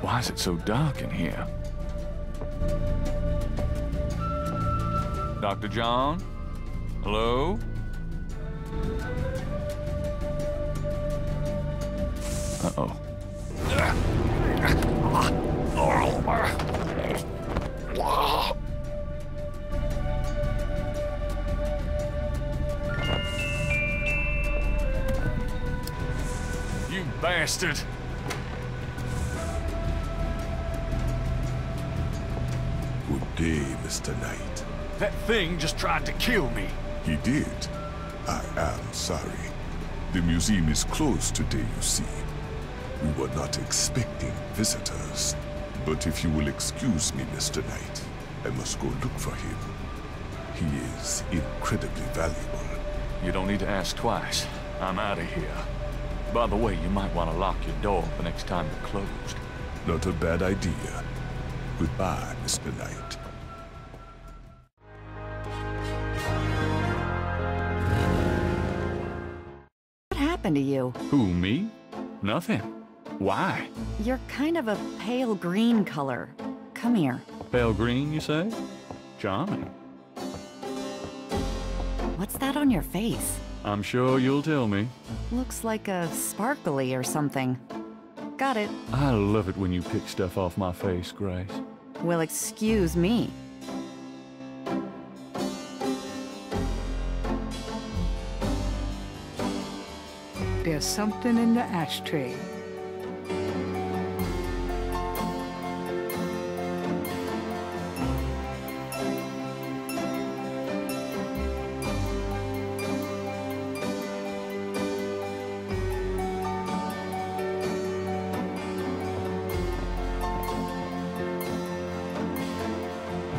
Why is it so dark in here? Dr. John? Hello? Uh-oh. You bastard! Good day, Mr. Knight. That thing just tried to kill me. He did. I am sorry. The museum is closed today, you see. We were not expecting visitors. But if you will excuse me, Mr. Knight, I must go look for him. He is incredibly valuable. You don't need to ask twice. I'm out of here. By the way, you might want to lock your door the next time you're closed. Not a bad idea. Goodbye, Mr. Knight. What happened to you? Who, me? Nothing. Why? You're kind of a pale green color. Come here. Pale green, you say? Charming. What's that on your face? I'm sure you'll tell me. Looks like a sparkly or something. Got it. I love it when you pick stuff off my face, Grace. Well, excuse me. There's something in the ashtray.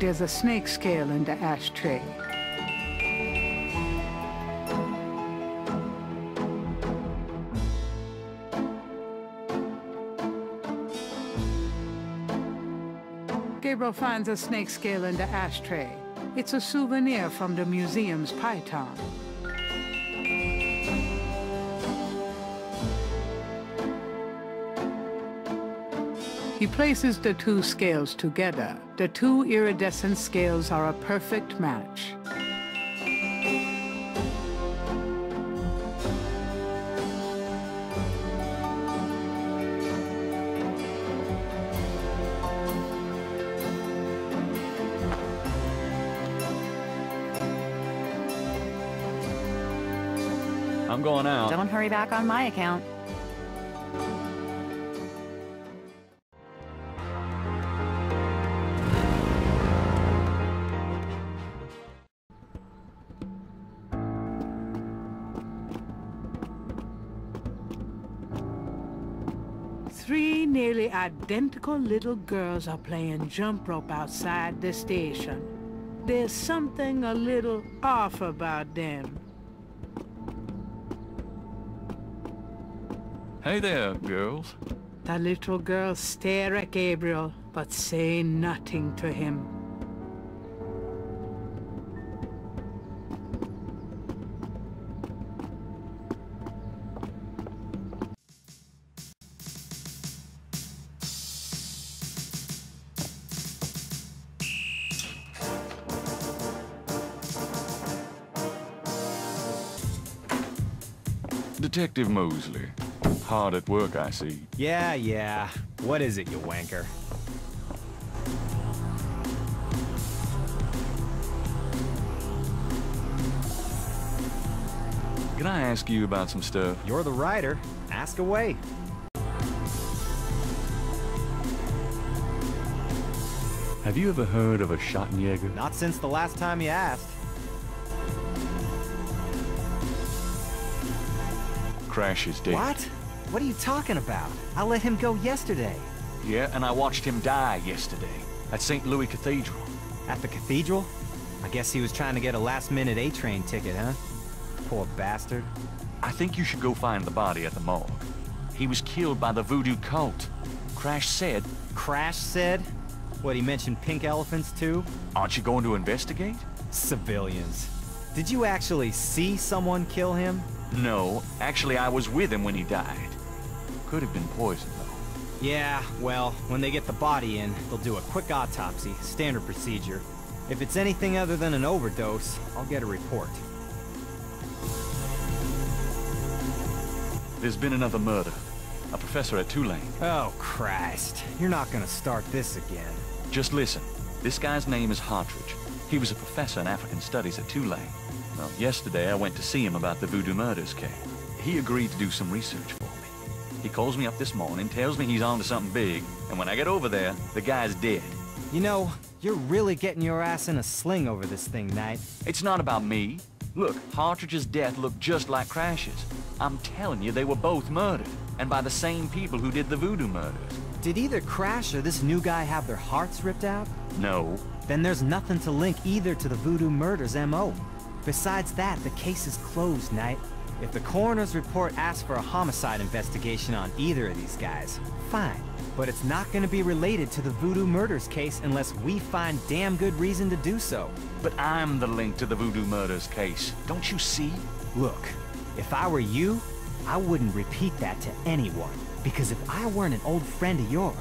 There's a snake scale in the ashtray. Gabriel finds a snake scale in the ashtray. It's a souvenir from the museum's python. He places the two scales together. The two iridescent scales are a perfect match. I'm going out. Don't hurry back on my account. Three nearly identical little girls are playing jump rope outside the station. There's something a little off about them. Hey there, girls. The little girls stare at Gabriel, but say nothing to him. Detective Mosley. Hard at work, I see. Yeah. What is it, you wanker? Can I ask you about some stuff? You're the writer. Ask away. Have you ever heard of a Schottenjäger? Not since the last time you asked. Crash is dead. What? What are you talking about? I let him go yesterday. Yeah, and I watched him die yesterday at St. Louis Cathedral. At the cathedral? I guess he was trying to get a last-minute A-train ticket, huh? Poor bastard. I think you should go find the body at the morgue. He was killed by the voodoo cult. Crash said... Crash said? What, he mentioned pink elephants, too? Aren't you going to investigate? Civilians. Did you actually see someone kill him? No, actually I was with him when he died. Could have been poison, though. Yeah, well, when they get the body in, they'll do a quick autopsy, standard procedure. If it's anything other than an overdose, I'll get a report. There's been another murder. A professor at Tulane. Oh, Christ. You're not gonna start this again. Just listen. This guy's name is Hartridge. He was a professor in African Studies at Tulane. Well, yesterday I went to see him about the voodoo murders case. He agreed to do some research for me. He calls me up this morning, tells me he's on to something big, and when I get over there, the guy's dead. You know, you're really getting your ass in a sling over this thing, Knight. It's not about me. Look, Hartridge's death looked just like Crash's. I'm telling you, they were both murdered, and by the same people who did the voodoo murders. Did either Crash or this new guy have their hearts ripped out? No. Then there's nothing to link either to the voodoo murders M.O. Besides that, the case is closed, Knight. If the coroner's report asks for a homicide investigation on either of these guys, fine. But it's not gonna be related to the voodoo murders case unless we find damn good reason to do so. But I'm the link to the voodoo murders case. Don't you see? Look, if I were you, I wouldn't repeat that to anyone. Because if I weren't an old friend of yours,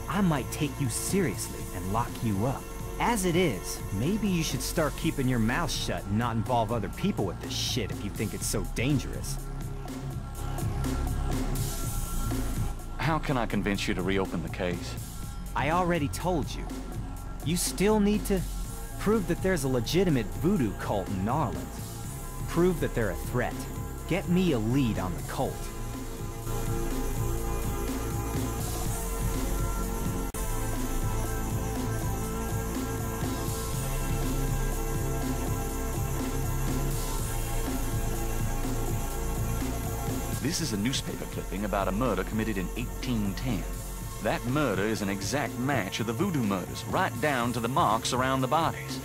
I might take you seriously and lock you up. As it is, maybe you should start keeping your mouth shut and not involve other people with this shit if you think it's so dangerous. How can I convince you to reopen the case? I already told you. You still need to prove that there's a legitimate voodoo cult in Narland. Prove that they're a threat. Get me a lead on the cult. This is a newspaper clipping about a murder committed in 1810. That murder is an exact match of the voodoo murders, right down to the marks around the bodies.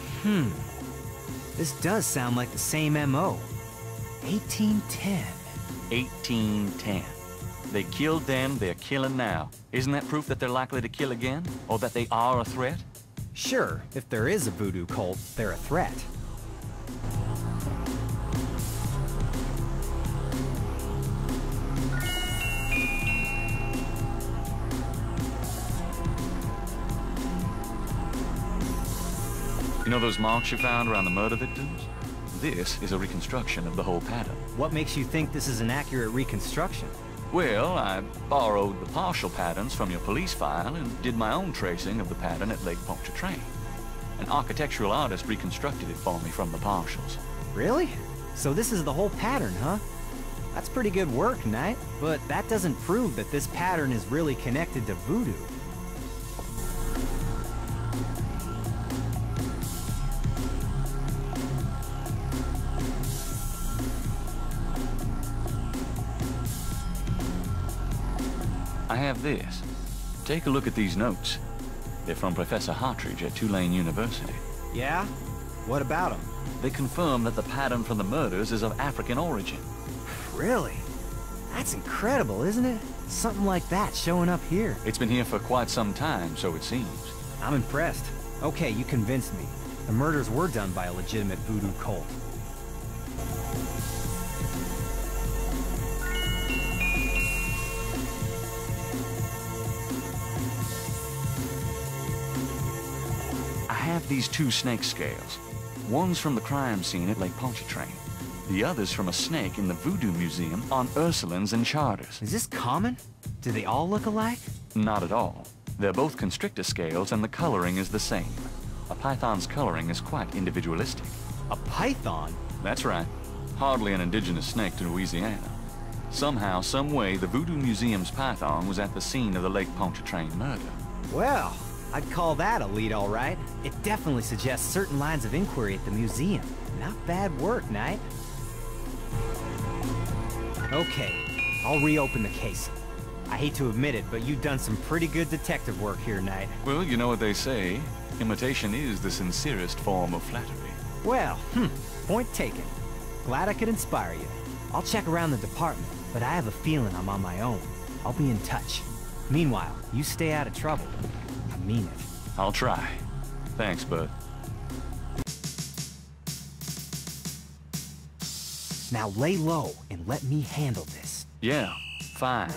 This does sound like the same M.O. 1810. 1810. They killed then, they're killing now. Isn't that proof that they're likely to kill again? Or that they are a threat? Sure, if there is a voodoo cult, they're a threat. You know those marks you found around the murder victims? This is a reconstruction of the whole pattern. What makes you think this is an accurate reconstruction? Well, I borrowed the partial patterns from your police file and did my own tracing of the pattern at Lake Pontchartrain. An architectural artist reconstructed it for me from the partials. Really? So this is the whole pattern, huh? That's pretty good work, Knight. But that doesn't prove that this pattern is really connected to voodoo. I have this. Take a look at these notes. They're from Professor Hartridge at Tulane University. Yeah? What about them? They confirm that the pattern for the murders is of African origin. Really? That's incredible, isn't it? Something like that showing up here. It's been here for quite some time, so it seems. I'm impressed. Okay, you convinced me. The murders were done by a legitimate voodoo cult. I have these two snake scales. One's from the crime scene at Lake Pontchartrain. The other's from a snake in the Voodoo Museum on Ursulines and Charters. Is this common? Do they all look alike? Not at all. They're both constrictor scales and the coloring is the same. A python's coloring is quite individualistic. A python? That's right. Hardly an indigenous snake to Louisiana. Somehow, some way, the Voodoo Museum's python was at the scene of the Lake Pontchartrain murder. Well, I'd call that a lead, all right. It definitely suggests certain lines of inquiry at the museum. Not bad work, Knight. Okay, I'll reopen the case. I hate to admit it, but you've done some pretty good detective work here, Knight. Well, you know what they say. Imitation is the sincerest form of flattery. Well, point taken. Glad I could inspire you. I'll check around the department, but I have a feeling I'm on my own. I'll be in touch. Meanwhile, you stay out of trouble. I mean it. I'll try. Thanks, bud. Now lay low and let me handle this. Yeah, fine.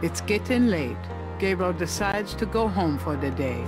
It's getting late. Gabriel decides to go home for the day.